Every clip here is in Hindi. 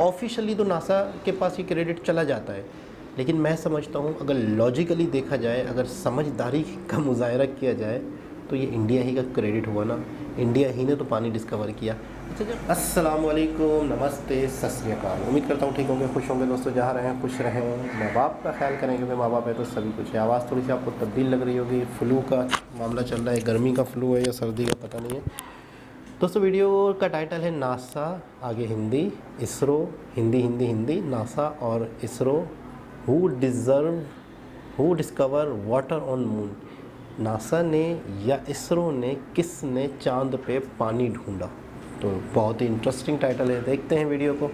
ऑफिशियली तो नासा के पास ये क्रेडिट चला जाता है, लेकिन मैं समझता हूँ अगर लॉजिकली देखा जाए, अगर समझदारी का मुजाहरा किया जाए तो ये इंडिया ही का क्रेडिट हुआ ना। इंडिया ही ने तो पानी डिस्कवर किया। अच्छा जी, अस्सलाम वालेकुम, नमस्ते, सत श्री अकाल। उम्मीद करता हूँ ठीक होंगे, खुश होंगे दोस्तों, जहाँ रहें खुश रहें, माँ बाप का ख्याल करें, क्योंकि माँ बाप है तो सभी कुछ है। आवाज़ थोड़ी सी आपको तब्दील लग रही होगी, फ्लू का मामला चल रहा है, गर्मी का फ्लू है या सर्दी का पता नहीं है। दोस्तों वीडियो का टाइटल है नासा, आगे हिंदी, इसरो, हिंदी, नासा और ISRO who discover water on moon. NASA ने या इसरो ने, किसने चांद पे पानी ढूंढा। तो बहुत ही इंटरेस्टिंग टाइटल है, देखते हैं वीडियो को।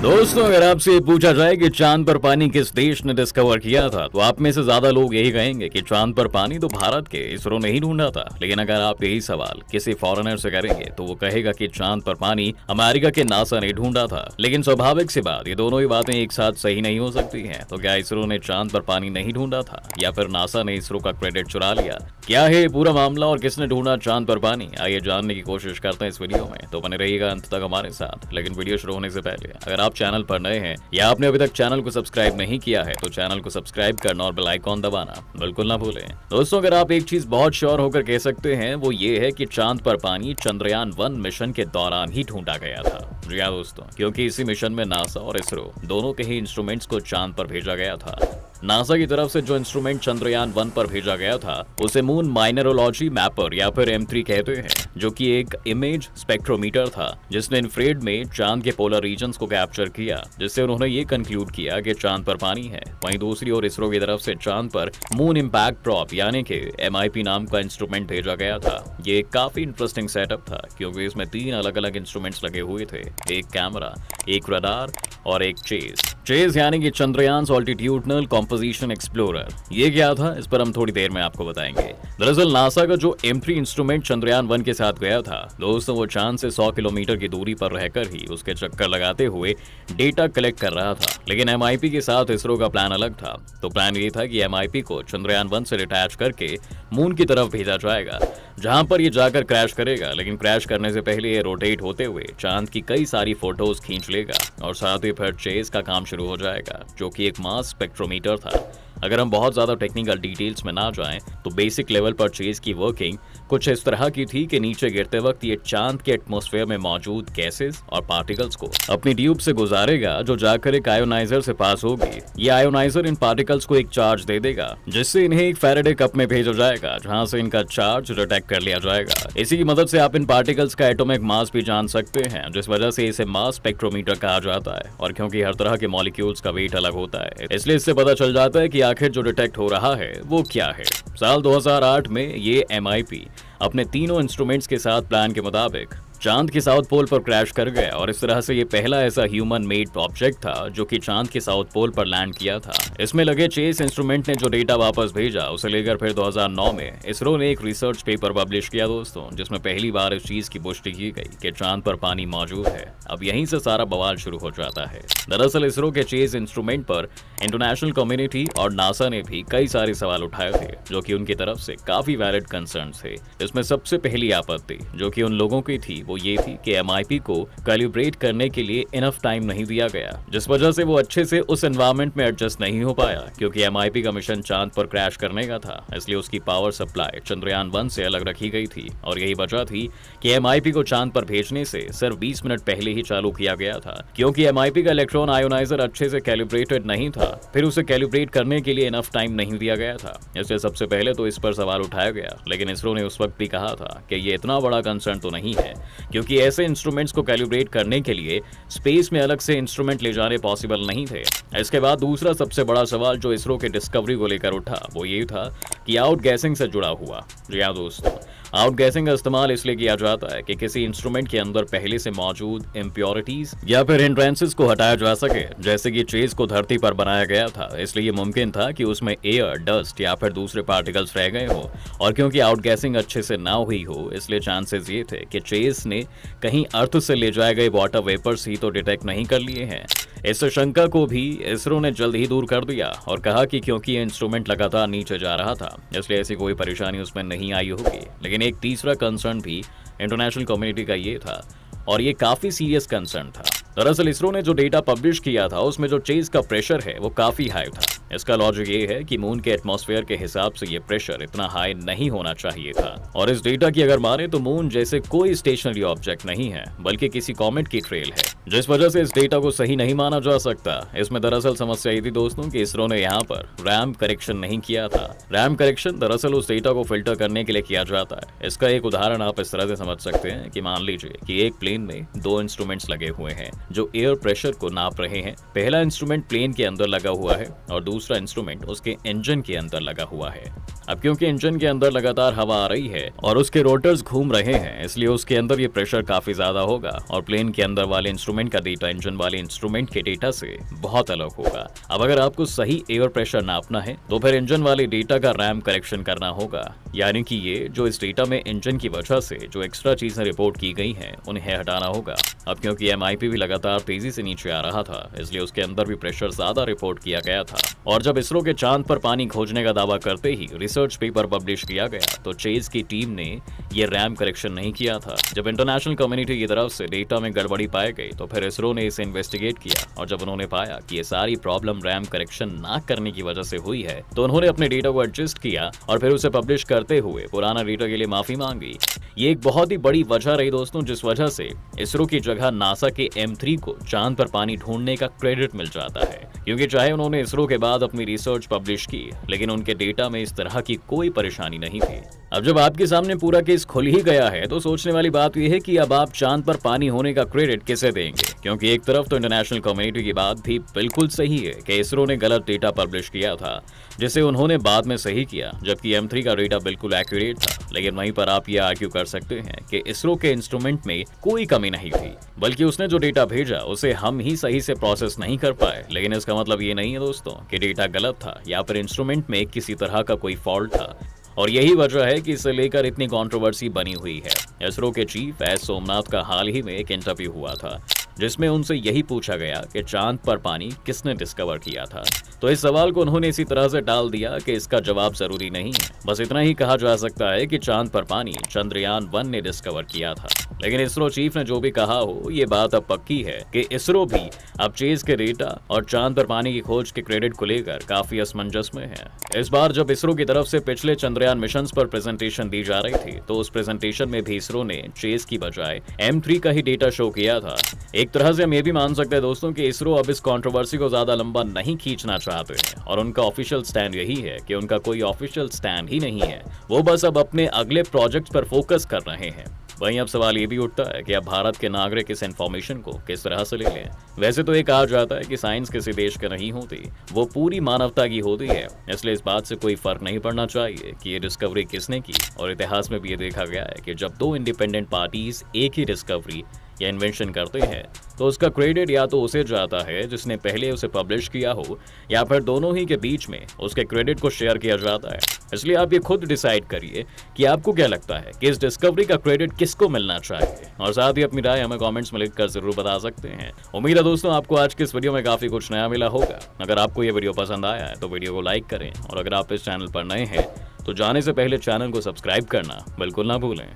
दोस्तों, अगर आपसे पूछा जाए कि चांद पर पानी किस देश ने डिस्कवर किया था, तो आप में से ज्यादा लोग यही कहेंगे कि चांद पर पानी तो भारत के इसरो ने ही ढूंढा था। लेकिन अगर आप यही सवाल किसी फॉरेनर से करेंगे तो वो कहेगा कि चांद पर पानी अमेरिका के नासा ने ढूंढा था। लेकिन स्वाभाविक सी बात, ये दोनों ही बातें एक साथ सही नहीं हो सकती हैं। तो क्या इसरो ने चांद पर पानी नहीं ढूंढा था, या फिर नासा ने इसरो का क्रेडिट चुरा लिया? क्या है पूरा मामला और किसने ढूंढा चांद पर पानी, आइए जानने की कोशिश करते हैं इस वीडियो में। तो बने रहिएगा अंत तक हमारे साथ। लेकिन वीडियो शुरू होने से पहले अगर आप चैनल पर नए हैं या आपने अभी तक चैनल को सब्सक्राइब नहीं किया है, तो चैनल को सब्सक्राइब करना और बेल आइकॉन दबाना बिल्कुल ना भूलें। दोस्तों, अगर आप एक चीज बहुत श्योर होकर कह सकते हैं, वो ये है कि चांद पर पानी चंद्रयान-1 मिशन के दौरान ही ढूंढा गया था। जी हाँ दोस्तों, क्योंकि इसी मिशन में नासा और इसरो दोनों के ही इंस्ट्रूमेंट्स को चांद पर भेजा गया था। नासा की तरफ से जो इंस्ट्रूमेंट चंद्रयान-1 पर भेजा गया था उसे मून माइनरोलॉजी मैपर या फिर M3 कहते हैं, जो कि एक इमेज स्पेक्ट्रोमीटर था जिसने इंफ्रारेड में चांद के पोलर रीजन्स को कैप्चर किया, जिससे उन्होंने ये कंक्लूड किया कि चांद पर पानी है। वहीं दूसरी ओर इसरो की तरफ से चांद पर मून इम्पैक्ट प्रॉब यानी कि MIP नाम का इंस्ट्रूमेंट भेजा गया था। ये काफी इंटरेस्टिंग सेटअप था, क्योंकि इसमें 3 अलग अलग इंस्ट्रूमेंट्स लगे हुए थे, एक कैमरा, एक रडार और एक चेज यानी कि चंद्रयान ऑल्टीट्यूडनल कंपोजिशन एक्सप्लोरर। ये क्या था, इस पर हम थोड़ी देर में आपको बताएंगे। दरअसल नासा का जो M3 इंस्ट्रूमेंट चंद्रयान-1 के साथ गया था दोस्तों, वो चांद से 100 किलोमीटर की दूरी पर रहकर ही उसके चक्कर लगाते हुए डेटा कलेक्ट कर रहा था। लेकिन MIP के साथ इसरो का प्लान अलग था। तो प्लान ये था कि MIP को चंद्रयान-1 से डिटैच करके मून की तरफ भेजा जाएगा, जहां पर ये जाकर क्रैश करेगा। लेकिन क्रैश करने से पहले ये रोटेट होते हुए चांद की कई सारी फोटोज खींच लेगा, और साथ ही फिर चेज का काम शुरू हो जाएगा, जो कि एक मास स्पेक्ट्रोमीटर था। अगर हम बहुत ज्यादा टेक्निकल डिटेल्स में ना जाएं, तो बेसिक लेवल पर चेज की वर्किंग कुछ इस तरह की थी कि नीचे गिरते वक्त ये चांद के एटमॉस्फेयर में मौजूद गैसेस और पार्टिकल्स को अपनी ट्यूब से गुजारेगा, जो जाकर एक आयोनाइजर से पास होगी। ये आयोनाइजर इन पार्टिकल्स को एक चार्ज दे देगा, जिससे इन्हें एक फैराडे कप में भेजा जाएगा, जहां से इनका चार्ज डिटेक्ट कर लिया जाएगा। इसी की मदद से आप इन पार्टिकल्स का एटॉमिक मास भी जान सकते हैं, जिस वजह से इसे मास स्पेक्ट्रोमीटर कहा जाता है। और क्योंकि हर तरह के मॉलिक्यूल्स का वेट अलग होता है, इसलिए इससे पता चल जाता है कि आखिर जो डिटेक्ट हो रहा है वो क्या है। साल 2008 में ये MIP अपने तीनों इंस्ट्रूमेंट्स के साथ प्लान के मुताबिक चांद के साउथ पोल पर क्रैश कर गया, और इस तरह से ये पहला ऐसा ह्यूमन मेड ऑब्जेक्ट था जो कि चांद के साउथ पोल पर लैंड किया था। इसमें लगे चेस इंस्ट्रूमेंट ने जो डेटा वापस भेजा, उसे लेकर फिर 2009 में इसरो ने एक रिसर्च पेपर पब्लिश किया दोस्तों, जिसमें पहली बार इस चीज की पुष्टि की गई कि चांद पर पानी मौजूद है। अब यहीं से सारा बवाल शुरू हो जाता है। दरअसल इसरो के चेस इंस्ट्रूमेंट पर इंटरनेशनल कम्युनिटी और नासा ने भी कई सारे सवाल उठाए थे, जो कि उनकी तरफ से काफी वैलिड कंसर्न थे। इसमें सबसे पहली आपत्ति जो कि उन लोगों की थी वो ये थी कि MIP को कैलिब्रेट करने के लिए इनफ टाइम नहीं दिया गया, जिस वजह से वो अच्छे से उस एनवायरनमेंट में एडजस्ट नहीं हो पाया। क्योंकि MIP का मिशन चांद पर क्रैश करने का था, इसलिए उसकी पावर सप्लाई चंद्रयान-1 से अलग रखी गई थी, और यही वजह थी कि MIP को चांद पर भेजने से सिर्फ 20 मिनट पहले ही चालू किया गया था। क्योंकि MIP का इलेक्ट्रॉन आयोनाइजर अच्छे से कैलिब्रेटेड नहीं था, फिर उसे कैलिब्रेट करने के लिए इनफ टाइम नहीं दिया गया था। इसलिए सबसे पहले तो इस पर सवाल उठाया गया। लेकिन इसरो ने उस वक्त भी कहा था कि ये इतना बड़ा कंसर्न तो नहीं है, क्योंकि ऐसे इंस्ट्रूमेंट्स को कैलिब्रेट करने के लिए स्पेस में अलग से इंस्ट्रूमेंट ले जाने पॉसिबल नहीं थे। इसके बाद दूसरा सबसे बड़ा सवाल जो इसरो के डिस्कवरी को लेकर उठा वो ये था कि आउटगैसिंग से जुड़ा हुआ। जी हाँ दोस्तों, आउटगैसिंग का इस्तेमाल इसलिए किया जाता है कि किसी इंस्ट्रूमेंट के अंदर पहले से मौजूद इम्प्योरिटीज या फिर हिंड्रेंसेस को हटाया जा सके। जैसे कि चेज को धरती पर बनाया गया था, इसलिए ये मुमकिन था कि उसमें एयर, डस्ट या फिर दूसरे पार्टिकल्स रह गए हो, और क्योंकि आउटगैसिंग अच्छे से ना हुई हो, इसलिए चांसेस ये थे कि चेज ने कहीं अर्थ से ले जाए गए वाटर वेपर्स ही तो डिटेक्ट नहीं कर लिए हैं। इस शंका को भी इसरो ने जल्द ही दूर कर दिया और कहा कि क्योंकि ये इंस्ट्रूमेंट लगातार नीचे जा रहा था, इसलिए ऐसी कोई परेशानी उसमें नहीं आई होगी। लेकिन एक तीसरा कंसर्न भी इंटरनेशनल कम्युनिटी का ये था, और ये काफी सीरियस कंसर्न था। दरअसल इसरो ने जो डेटा पब्लिश किया था उसमें जो चेज का प्रेशर है वो काफी हाई था। इसका लॉजिक ये है कि मून के एटमॉस्फेयर के हिसाब से ये प्रेशर इतना हाई नहीं होना चाहिए था, और इस डेटा की अगर माने तो मून जैसे कोई स्टेशनरी ऑब्जेक्ट नहीं है बल्कि किसी कॉमेट की ट्रेल है, जिस वजह से इस डेटा को सही नहीं माना जा सकता। इसमें दरअसल समस्या ये थी दोस्तों कि इसरो ने यहाँ पर रैम करेक्शन नहीं किया था। रैम करेक्शन दरअसल उस डेटा को फिल्टर करने के लिए किया जाता है। इसका एक उदाहरण आप इस तरह से समझ सकते हैं कि मान लीजिए कि एक प्लेन में दो इंस्ट्रूमेंट्स लगे हुए हैं जो एयर प्रेशर को नाप रहे हैं। पहला इंस्ट्रूमेंट प्लेन के अंदर लगा हुआ है और दूसरा इंस्ट्रूमेंट उसके इंजन के अंदर लगा हुआ है। अब क्योंकि इंजन के अंदर लगातार हवा आ रही है और उसके रोटर्स घूम रहे हैं, इसलिए उसके अंदर ये प्रेशर काफी ज्यादा होगा और प्लेन के अंदर वाले इंस्ट्रूमेंट का डेटा इंजन वाले इंस्ट्रूमेंट के डेटा से बहुत अलग होगा। अब अगर आपको सही एयर प्रेशर नापना है तो फिर इंजन वाले डेटा का रैम करेक्शन करना होगा, यानी कि ये जो इस डेटा में इंजन की वजह से जो एक्स्ट्रा चीजें रिपोर्ट की गई हैं उन्हें हटाना होगा। अब क्योंकि MIP भी लगातार तेजी से नीचे आ रहा था, इसलिए उसके अंदर भी प्रेशर ज्यादा रिपोर्ट किया गया था। और जब इसरो के चांद पर पानी खोजने का दावा करते ही रिसर्च पेपर पब्लिश किया गया तो चेज की टीम ने ये रैम करेक्शन नहीं किया था। जब इंटरनेशनल कम्युनिटी की तरफ से डेटा में गड़बड़ी पाई गई तो फिर इसरो ने इसे इन्वेस्टिगेट किया, और जब उन्होंने पाया कि ये सारी प्रॉब्लम रैम करेक्शन ना करने की वजह से हुई है तो उन्होंने अपने डेटा को एडजस्ट किया और फिर उसे पब्लिश करते हुए पुराना डेटा के लिए माफी मांगी। ये एक बहुत ही बड़ी वजह रही दोस्तों जिस वजह से इसरो की जगह नासा के M3 को चांद पर पानी ढूंढने का क्रेडिट मिल जाता है, क्योंकि चाहे उन्होंने इसरो के बाद अपनी रिसर्च पब्लिश की लेकिन उनके डेटा में इस तरह की कोई परेशानी नहीं थी। अब जब आपके सामने पूरा केस खुल ही गया है तो सोचने वाली बात यह है कि अब आप चांद पर पानी होने का क्रेडिट किसे देंगे, क्योंकि एक तरफ तो इंटरनेशनल कम्युनिटी की बात भी बिल्कुल सही है कि इसरो ने गलत डेटा पब्लिश किया था जिसे उन्होंने बाद में सही किया, जबकि M3 का डेटा बिल्कुल एक्यूरेट था। लेकिन वहीं पर आप ये आर्ग्यू कर सकते हैं कि इसरो के इंस्ट्रूमेंट में कोई कमी नहीं थी, बल्कि उसने जो डेटा भेजा उसे हम ही सही से प्रोसेस नहीं कर पाए। लेकिन इसका मतलब ये नहीं है दोस्तों कि डेटा गलत था या फिर इंस्ट्रूमेंट में किसी तरह का कोई फॉल्ट था, और यही वजह है कि इसे लेकर इतनी कंट्रोवर्सी बनी हुई है। इसरो के चीफ एस सोमनाथ का हाल ही में एक इंटरव्यू हुआ था जिसमें उनसे यही पूछा गया कि चांद पर पानी किसने डिस्कवर किया था, तो इस सवाल को उन्होंने इसी तरह से टाल दिया कि इसका जवाब जरूरी नहीं है, बस इतना ही कहा जा सकता है कि चांद पर पानी चंद्रयान 1 ने डिस्कवर किया था। लेकिन इसरो चीफ ने जो भी कहा हो, ये बात अब पक्की है कि इसरो भी अब चेज के डेटा और चांद पर पानी की खोज के क्रेडिट को लेकर काफी असमंजस में है। इस बार जब इसरो की तरफ से पिछले चंद्रयान मिशन पर प्रेजेंटेशन दी जा रही थी तो उस प्रेजेंटेशन में भी इसरो ने चेज की बजाय M3 का ही डेटा शो किया था। एक तरह से हम ये भी मान सकते हैं दोस्तों कि इसरो अब इस कंट्रोवर्सी को ज्यादा लंबा नहीं खींचना चाहते हैं, और उनका ऑफिशियल स्टैंड यही है कि उनका कोई ऑफिशियल स्टैंड ही नहीं है, वो बस अब अपने अगले प्रोजेक्ट पर फोकस कर रहे हैं। वहीं अब सवाल ये भी उठता है कि अब भारत के नागरिक इस इन्फॉर्मेशन को किस तरह से ले लें। वैसे तो ये कहा जाता है कि साइंस किसी देश का नहीं होती, वो पूरी मानवता की होती है, इसलिए इस बात से कोई फर्क नहीं पड़ना चाहिए कि ये डिस्कवरी किसने की। और इतिहास में भी ये देखा गया है कि जब दो इंडिपेंडेंट पार्टीज एक ही डिस्कवरी या इन्वेंशन करते हैं तो उसका क्रेडिट या तो उसे जाता है जिसने पहले उसे पब्लिश किया हो, या फिर दोनों ही के बीच में उसके क्रेडिट को शेयर किया जाता है। इसलिए आप ये खुद डिसाइड करिए कि आपको क्या लगता है कि इस डिस्कवरी का क्रेडिट किसको मिलना चाहिए, और साथ ही अपनी राय हमें कमेंट्स में लिखकर जरूर बता सकते हैं। उम्मीद है दोस्तों आपको आज के इस वीडियो में काफी कुछ नया मिला होगा। अगर आपको ये वीडियो पसंद आया है तो वीडियो को लाइक करें, और अगर आप इस चैनल पर नए हैं तो जाने से पहले चैनल को सब्सक्राइब करना बिल्कुल ना भूलें।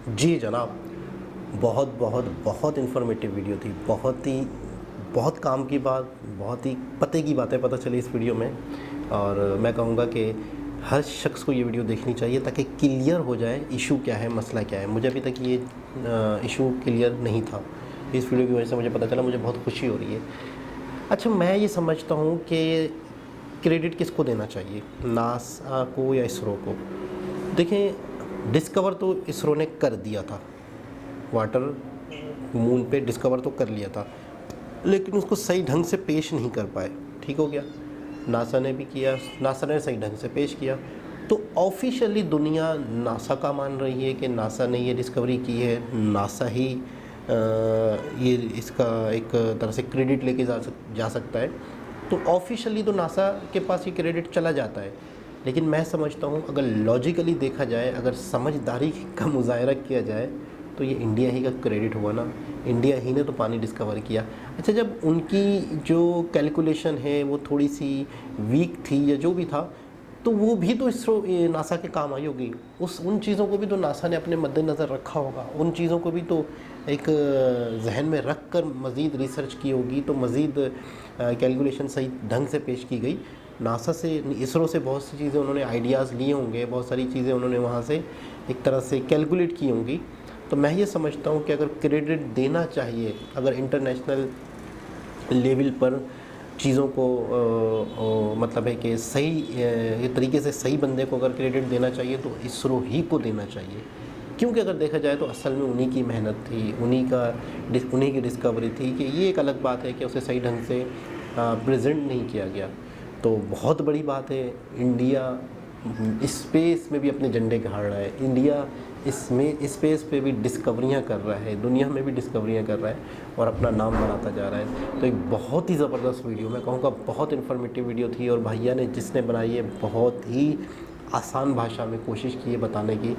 जी जनाब, बहुत बहुत बहुत इन्फॉर्मेटिव वीडियो थी, बहुत काम की बात, बहुत ही पते की बातें पता चली इस वीडियो में। और मैं कहूँगा कि हर शख्स को ये वीडियो देखनी चाहिए ताकि क्लियर हो जाए इशू क्या है, मसला क्या है। मुझे अभी तक ये इशू क्लियर नहीं था, इस वीडियो की वजह से मुझे पता चला, मुझे बहुत खुशी हो रही है। अच्छा, मैं ये समझता हूँ कि क्रेडिट किसको देना चाहिए, नासा को या इसरो को। देखें, डिस्कवर तो इसरो ने कर दिया था, वाटर मून पे डिस्कवर तो कर लिया था, लेकिन उसको सही ढंग से पेश नहीं कर पाए। ठीक हो गया, नासा ने भी किया, नासा ने सही ढंग से पेश किया, तो ऑफिशियली दुनिया नासा का मान रही है कि नासा ने ये डिस्कवरी की है, नासा ही ये इसका एक तरह से क्रेडिट लेके जा सकता है। तो ऑफिशियली तो नासा के पास ये क्रेडिट चला जाता है, लेकिन मैं समझता हूँ अगर लॉजिकली देखा जाए, अगर समझदारी का मुजाहरा किया जाए तो ये इंडिया ही का क्रेडिट हुआ ना। इंडिया ही ने तो पानी डिस्कवर किया। अच्छा, जब उनकी जो कैलकुलेशन है वो थोड़ी सी वीक थी या जो भी था, तो वो भी तो इसरो नासा के काम आई होगी। उन चीज़ों को भी तो नासा ने अपने मद्देनज़र रखा होगा, उन चीज़ों को भी तो एक जहन में रख कर मज़ीद रिसर्च की होगी तो मज़ीद कैलकुलेशन सही ढंग से पेश की गई। नासा से, इसरो से बहुत सी चीज़ें उन्होंने आइडियाज़ लिए होंगे, बहुत सारी चीज़ें उन्होंने वहाँ से एक तरह से कैलकुलेट की होंगी। तो मैं ये समझता हूँ कि अगर क्रेडिट देना चाहिए, अगर इंटरनेशनल लेवल पर चीज़ों को मतलब है कि सही तरीके से सही बंदे को अगर क्रेडिट देना चाहिए तो इसरो ही को देना चाहिए। क्योंकि अगर देखा जाए तो असल में उन्हीं की मेहनत थी, उन्हीं की डिस्कवरी थी। कि ये एक अलग बात है कि उसे सही ढंग से प्रेजेंट नहीं किया गया, तो बहुत बड़ी बात है। इंडिया स्पेस में भी अपने झंडे गाड़ रहा है, इंडिया इसमें स्पेस पे भी डिस्कवरियां कर रहा है, दुनिया में भी डिस्कवरियां कर रहा है और अपना नाम बनाता जा रहा है। तो एक बहुत ही ज़बरदस्त वीडियो, मैं कहूँगा बहुत इन्फॉर्मेटिव वीडियो थी और भैया ने जिसने बनाई है बहुत ही आसान भाषा में कोशिश की है बताने की।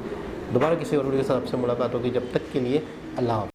दोबारा किसी और वीडियो के साथ आपसे मुलाकात होगी, जब तक के लिए अल्लाह हाफ़िज़।